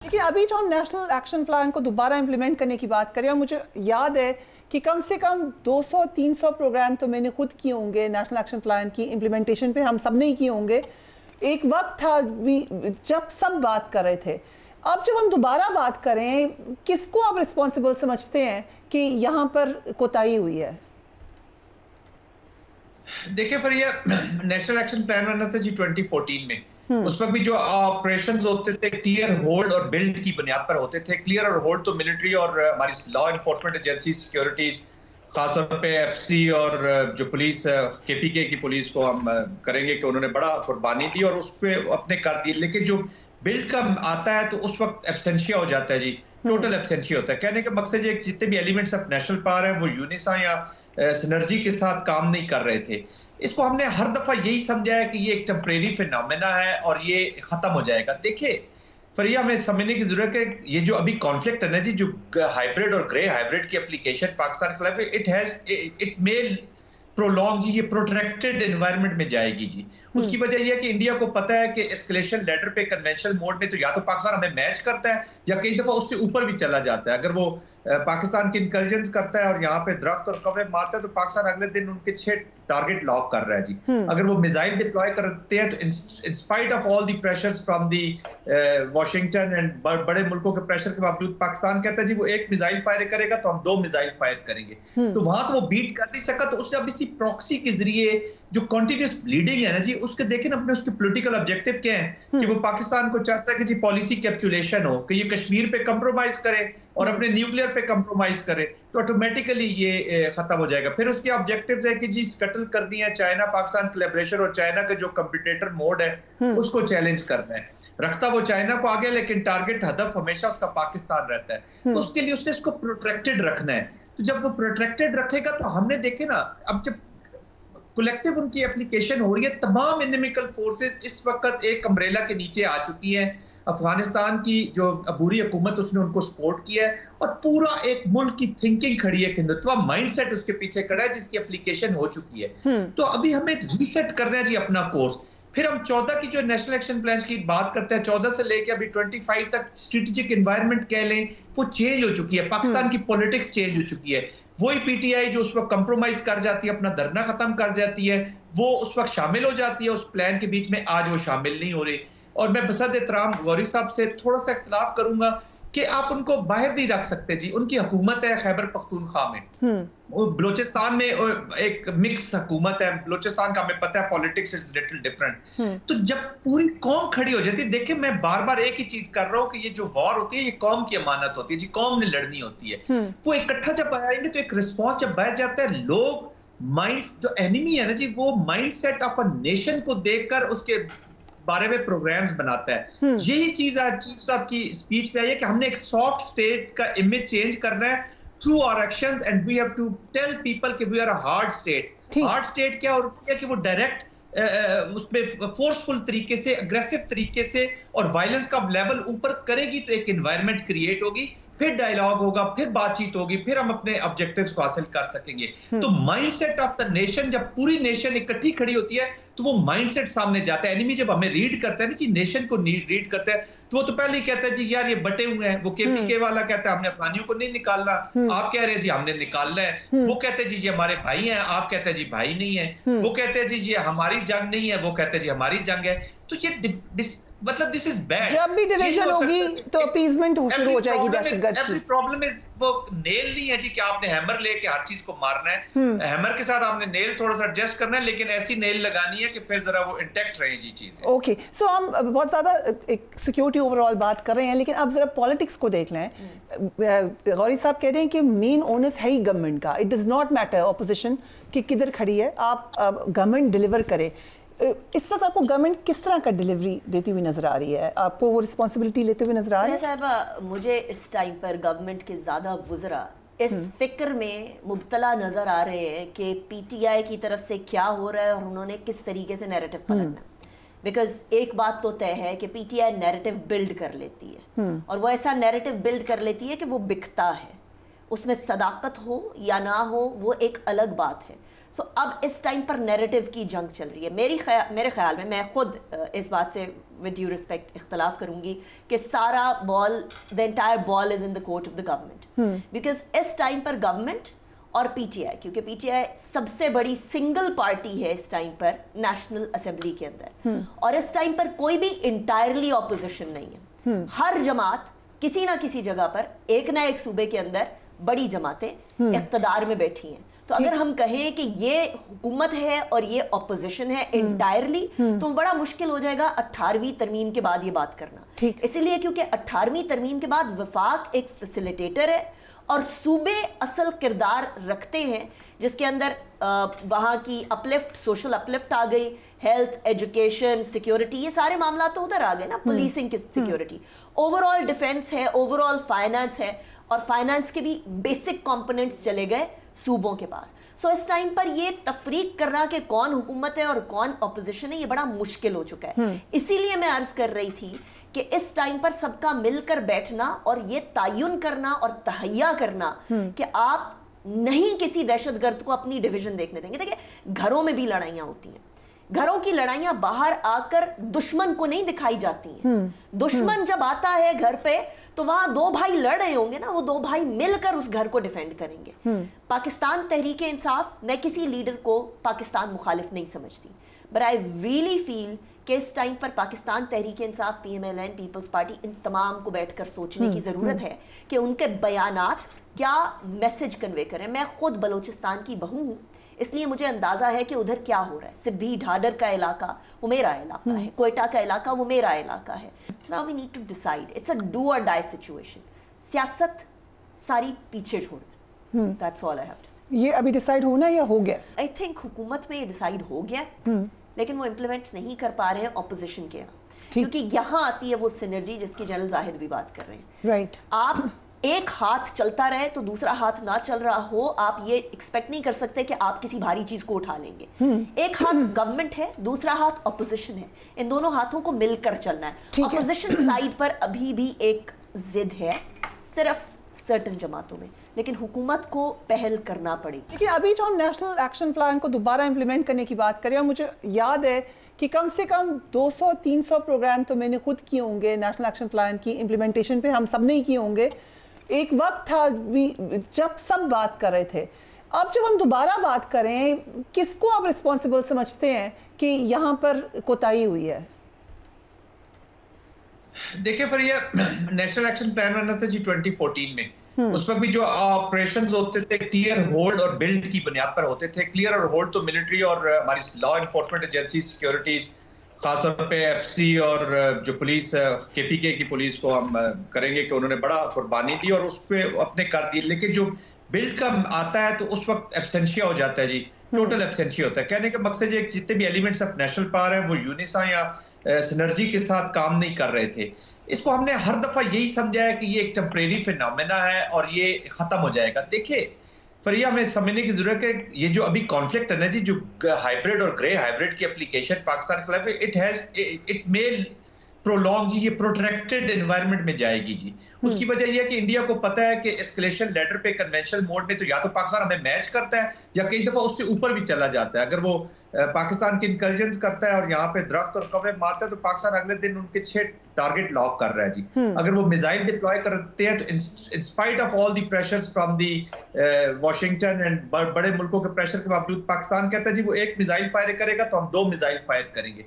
लेकिन अभी जो हम नेशनल एक्शन प्लान को दोबारा इम्प्लीमेंट करने की बात करें, और मुझे याद है कि कम से कम 200-300 प्रोग्राम तो मैंने खुद किए होंगे नेशनल एक्शन प्लान की इम्प्लीमेंटेशन पे, हम सब ने ही किए होंगे। एक वक्त था जब सब बात कर रहे थे। अब जब हम दोबारा बात करें, किसको आप रिस्पॉन्सिबल समझते हैं कि यहाँ पर कोताही हुई है? देखिए फरिया, नेशनल एक्शन प्लान बना था जी 2014 में। उस वक्त भी जो ऑपरेशंस होते थे क्लियर होल्ड और बिल्ड की बुनियाद पर होते थे। क्लियर और होल्ड तो मिलिट्री और हमारी लॉ इन्फोर्समेंट एजेंसी, सिक्योरिटीज, खासतौर पे एफसी और जो पुलिस केपीके की पुलिस को हम करेंगे कि उन्होंने बड़ा कुर्बानी दी और उस पर अपने कर दी। लेकिन जो बिल्ड का आता है तो उस वक्त एब्सेंशिया हो जाता है जी, टोटल एब्सेंशिया होता है। कहने का मकसद ये जितने भी एलिमेंट्स ऑफ नेशनल पावर है वो यूनिसा या सिनर्जी के साथ काम नहीं कर रहे थे। इसको हमने हर दफा यही समझा है कि ये एक टेम्परेरी फिनोमेना है और ये खत्म हो जाएगा। देखिए फरिया, हमें समझने की जरूरत है कि ये जो अभी कॉन्फ्लिक्ट है ना जी, जो हाइब्रिड और ग्रे हाइब्रिड की एप्लीकेशन पाकिस्तान के खिलाफ, इट मे प्रोलॉन्ग जी, ये प्रोट्रैक्टेड एनवायरनमेंट में जाएगी जी। उसकी वजह यह है कि इंडिया को पता है कि एस्केलेशन लेडर पे कन्वेंशनल मोड में तो या तो पाकिस्तान हमें मैच करता है या कई दफा उससे ऊपर भी चला जाता है। अगर वो पाकिस्तान की इंटेलिजेंस करता है और यहाँ पे दरख्त और कमरे मारता है तो पाकिस्तान अगले दिन उनके 6 टारगेट लॉक कर रहा है जी। अगर वो मिसाइल डिप्लॉय करते हैं तो in spite of all the pressures from the Washington and बड़े मुल्कों के प्रेशर के बावजूद पाकिस्तान कहता है जी वो 1 मिसाइल फायर करेगा तो हम 2 मिसाइल फायर करेंगे। तो वहां तो वो बीट कर नहीं सका, तो उसने अब इसी प्रॉक्सी के जरिए जो कॉन्टिन्यूस ब्लीडिंग है ना जी, उसके देखें अपने उसके पॉलिटिकल ऑब्जेक्टिव क्या है कि वो पाकिस्तान को चाहता है कि जी पॉलिसी कैप्चुलेशन हो, कि ये कश्मीर पे कंप्रोमाइज करे और अपने न्यूक्लियर पे कंप्रोमाइज करे, तो ऑटोमेटिकली ये खत्म हो जाएगा। फिर उसके ऑब्जेक्टिव्स है कि जी स्कटल करनी है चाइना पाकिस्तान कोलैबोरेशन और चाइना का जो कंपिटिटर मोड है उसको चैलेंज करना है। रखता वो चाइना को आगे, लेकिन टारगेट हदफ हमेशा उसका पाकिस्तान रहता है। तो उसके लिए उसने इसको प्रोटेक्टेड रखना है। तो जब वो प्रोटेक्टेड रखेगा तो हमने देखे ना, अब जब कलेक्टिव उनकी एप्लीकेशन हो रही है, तमाम इनमिकल फोर्सेस इस वक्त एक अम्ब्रेला के नीचे आ चुकी हैं। अफगानिस्तान की जो अबूरी हुकूमत उसने उनको सपोर्ट किया है और पूरा एक मुल्क की थिंकिंग खड़ी है, हिंदुत्व माइंडसेट उसके पीछे खड़ा है जिसकी एप्लीकेशन हो चुकी है। तो अभी हमें रीसेट करना है जी अपना कोर्स। फिर हम 14 की जो नेशनल एक्शन प्लान की बात करते हैं, 14 से लेकर अभी 25 तक स्ट्रेटेजिक एनवायरनमेंट कह लें, वो चेंज हो चुकी है। पाकिस्तान की पॉलिटिक्स चेंज हो चुकी है। वही पीटीआई जो उस वक्त कंप्रोमाइज कर जाती है, अपना धरना खत्म कर जाती है, वो उस वक्त शामिल हो जाती है उस प्लान के बीच में, आज वो शामिल नहीं हो रही। और मैं बसद एहतराम गौरी साहब से थोड़ा सा इख्तिलाफ करूंगा कि आप उनको बाहर नहीं रख सकते जी। उनकी हुकूमत है खैबर पख्तूनख्वा में, वो बलोचिस्तान में एक मिक्स हुकूमत है। बलोचिस्तान का हमें पता है पॉलिटिक्स इज लिटिल डिफरेंट। तो जब पूरी कौम खड़ी हो जाती है, देखिए मैं बार बार एक ही चीज कर रहा हूँ कि ये जो वॉर होती है ये कौम की अमानत होती है जी, कौम ने लड़नी होती है। वो इकट्ठा जब आएंगे तो एक रिस्पॉन्स जब बैठ जाता है, लोग माइंड जो एनिमी है ना जी, वो mind set of a nation को देखकर उसके बारे में प्रोग्राम्स बनाता है। यही चीज आज चीफ साहब की स्पीच पे आई है कि हमने एक सॉफ्ट स्टेट का इमेज चेंज करना है through our actions and we have to tell people कि we are a hard state. Hard state क्या होती है कि वो डायरेक्ट उसमें फोर्सफुल तरीके से, अग्रेसिव तरीके से और वायलेंस का लेवल ऊपर करेगी तो एक एनवायरनमेंट क्रिएट होगी, फिर डायलॉग होगा, फिर बातचीत होगी, फिर हम अपने ऑब्जेक्टिव्स को हासिल कर सकेंगे। तो माइंडसेट ऑफ द नेशन, जब पूरी नेशन इकट्ठी खड़ी होती है तो वो माइंडसेट सामने जाता है। एनिमी जब हमें रीड करता है ना जी, नेशन को रीड करता है, तो वो तो पहले ही कहता है जी यार ये बटे हुए हैं। वो केपीके वाला कहता है हमने अफगानियों को नहीं निकालना, आप कह रहे हैं जी हमने निकालना है। वो कहते हैं जी ये हमारे भाई हैं, आप कहते हैं जी भाई नहीं है। वो कहते हैं जी ये हमारी जंग नहीं है, वो कहते हैं जी हमारी जंग है। तो ये मतलब दिस इज बैड। जब भी डिवीजन होगी तो अपीजमेंट शुरू हो जाएगी दहशतगर्द की। एवरी प्रॉब्लम इज वो नेल नहीं है जी कि आपने हैमर लेके हर चीज को मारना है। हैमर के साथ आपने नेल थोड़ा सा एडजस्ट करना है, लेकिन ऐसी नेल लगानी है कि फिर जरा वो इंटैक्ट रहे जी चीजें। ओके, सो हम बहुत ज्यादा एक सिक्योरिटी ओवरऑल बात कर रहे हैं, लेकिन अब जरा पॉलिटिक्स को देख लें। गौरी साहब कह रहे हैं कि मेन ओनस है ही गवर्नमेंट का, it does not matter opposition कि किधर खड़ी है, आप गवर्नमेंट डिलीवर करे। इस वक्त आपको गवर्नमेंट किस तरह का डिलीवरी देती हुई नजर आ रही है? आपको वो रिस्पॉन्सिबिलिटी लेते हुए नजर आ रही है? साहब, मुझे इस टाइम पर गवर्नमेंट के ज़्यादा वुज़रा इस फिक्र में मुब्तला नज़र आ रहे हैं कि पीटीआई की तरफ से क्या हो रहा है और उन्होंने किस तरीके से नैरेटिव पलटना। बिकॉज एक बात तो तय है कि पीटीआई नैरेटिव बिल्ड कर लेती है और वो ऐसा नैरेटिव बिल्ड कर लेती है कि वो बिकता है। उसमें सदाकत हो या ना हो वो एक अलग बात है। سو اب اس ٹائم پر نیریٹو کی جنگ چل رہی ہے. میرے خیال میں خود اس بات سے ود ڈیو ریسپیکٹ اختلاف کروں گی کہ سارا ball the entire ball is in the court of the government, because اس ٹائم پر گورنمنٹ اور پی ٹی آئی, کیونکہ پی ٹی آئی سب سے بڑی سنگل پارٹی ہے اس ٹائم پر نیشنل اسمبلی کے اندر, اور اس ٹائم پر کوئی بھی انٹائرلی اپوزیشن نہیں ہے. ہر جماعت کسی نہ کسی جگہ پر ایک نہ ایک صوبے کے اندر بڑی جماعتیں اقتدار میں بیٹھی ہیں. تو اگر ہم کہیں کہ یہ حکومت ہے اور یہ اپوزیشن ہے انٹائرلی, تو بڑا مشکل ہو جائے گا 18ویں ترمیم کے بعد یہ بات کرنا. اسی لیے کیونکہ 18ویں ترمیم کے بعد وفاق ایک فیسیلیٹیٹر ہے اور صوبے اصل کردار رکھتے ہیں, جس کے اندر وہاں کی اپلفٹ, سوشل اپلفٹ آ گئی, ہیلتھ, ایجوکیشن, سیکیورٹی, یہ سارے معاملات تو ادھر آ گئے نا, پولیسنگ کی سیکیورٹی, اوور آل ڈیفینس ہے, اوور آل فائنانس ہے, اور فائنانس کے بھی بیسک کمپوننٹس چلے گئے صوبوں کے پاس. سو اس ٹائم پر یہ تفریق کرنا کہ کون حکومت ہے اور کون اپوزیشن ہے, یہ بڑا مشکل ہو چکا ہے. اسی لیے میں عرض کر رہی تھی کہ اس ٹائم پر سب کا مل کر بیٹھنا اور یہ تعین کرنا اور تہیا کرنا کہ آپ نہیں کسی دہشت گرد کو اپنی ڈویژن دیکھنے دیں گے. دیکھیں گھروں میں بھی لڑائیاں ہوتی ہیں, گھروں کی لڑائیاں باہر آ کر دشمن کو نہیں دکھائی جاتی ہیں. دشمن جب آتا ہے گھر پہ تو وہاں دو بھائی لڑ رہے ہوں گے نا, وہ دو بھائی مل کر اس گھر کو ڈیفینڈ کریں گے. پاکستان تحریک انصاف, میں کسی لیڈر کو پاکستان مخالف نہیں سمجھتی, بٹ آئی ریئلی فیل کہ اس ٹائم پر Pakistan Tehreek Insaf, P M L N, Peoples Party, ان تمام کو بیٹھ کر سوچنے کی ضرورت ہے کہ ان کے بیانات کیا میسج کنوے کریں. میں خود بلوچستان کی بہو ہوں, اس لیے مجھے اندازہ ہے کہ ادھر کیا ہو رہا ہے. سبھی ڈھاڈر کا علاقہ وہ میرا علاقہ ہے, کوئٹہ کا علاقہ وہ میرا علاقہ ہے. Now we need to decide. It's a do or die situation. سیاست ساری پیچھے چھوڑ دیں. That's all I have to say. یہ ابھی ڈیسائیڈ ہونا یا ہو گیا؟ I think حکومت میں یہ ڈیسائیڈ ہو گیا, لیکن وہ امپلیمنٹ نہیں کر پا رہے ہیں اپوزیشن کے یہاں, کیونکہ یہاں آتی ہے وہ سینرجی جس کی جنرل زاہد بھی بات کر رہے ہیں. رائٹ, آپ ایک ہاتھ چلتا رہے تو دوسرا ہاتھ نہ چل رہا ہو, آپ یہ ایکسپیکٹ نہیں کر سکتے کہ آپ کسی بھاری چیز کو اٹھا لیں گے. ایک ہاتھ گورنمنٹ ہے, دوسرا ہاتھ اپوزیشن ہے, ان دونوں ہاتھوں کو مل کر چلنا ہے. اپوزیشن سائڈ پر ابھی بھی ایک ضد ہے صرف سرٹن جماعتوں میں, لیکن حکومت کو پہل کرنا پڑے گی. لیکن ابھی جو ہم نیشنل ایکشن پلان کو دوبارہ امپلیمنٹ کرنے کی بات کریں, اور مجھے یاد ہے کہ کم سے کم 200-300 پروگرام تو میں نے خود کیے ہوں گے نیشنل ایکشن پلان کی امپلیمنٹیشن پہ, ہم سب نے ہی کیے ہوں گے. ایک وقت تھا جب سب بات کر رہے تھے. اب جب ہم دوبارہ بات کریں, کس کو آپ ریسپانسبل سمجھتے ہیں کہ یہاں پر کوتاہی ہوئی ہے؟ دیکھیں فریہ, نیشنل ایکشن پلان بنا تھا جی 2014 میں, اس وقت بھی جو آپریشنز ہوتے تھے کلیئر ہولڈ اور بلڈ کی بنیاد پر ہوتے تھے. کلیئر اور ہولڈ تو ملٹری اور ہماری لا انفورسمنٹ ایجنسی, سیکیورٹیز, خاص طور پہ ایف سی اور جو پولیس کے پی کے کی پولیس کو ہم کریں گے کہ انہوں نے بڑا قربانی دی اور اس پہ اپنے کر دی. لیکن جو بلڈ کا آتا ہے تو اس وقت ایبسینشیا ہو جاتا ہے جی, ٹوٹل ایبسینشیا ہوتا ہے. کہنے کا مقصد یہ جتنے بھی ایلیمنٹس آف نیشنل پاور ہیں وہ یونیسا یا سنرجی کے ساتھ کام نہیں کر رہے تھے. اس کو ہم نے ہر دفعہ یہی سمجھا ہے کہ یہ ایک ٹیمپریری فینومینا ہے اور یہ ختم ہو جائے گا. دیکھیں فریہ, ہمیں سمجھنے کی ضرورت ہے کہ یہ جو ابھی کانفلکٹ ہے نا جی, جو ہائبرڈ اور گرے ہائبرڈ کی اپلیکیشن پاکستان کے خلاف, اٹ مے پرولونگ جی, یہ پروٹریکٹڈ انوائرمنٹ میں جائے گی جی. اس کی وجہ یہ ہے کہ انڈیا کو پتہ ہے کہ اسکلیشن لیڈر پہ کنونشنل موڈ میں تو یا تو پاکستان ہمیں میچ کرتا ہے یا کئی دفعہ اس سے اوپر بھی چلا جاتا ہے. اگر وہ پاکستان کی انکرجنز کرتا ہے اور یہاں پہ درخت اور کوے مارتا ہے تو پاکستان اگلے دن ان کے 6 ٹارگٹ لاک کر رہا ہے جی. اگر وہ میزائل ڈپلوائے کرتے ہیں تو in spite of all the pressures from the Washington and بڑے ملکوں کے پریشر کے باوجود پاکستان کہتا ہے جی وہ ایک میزائل فائر کرے گا تو ہم 2 میزائل فائر کریں گے.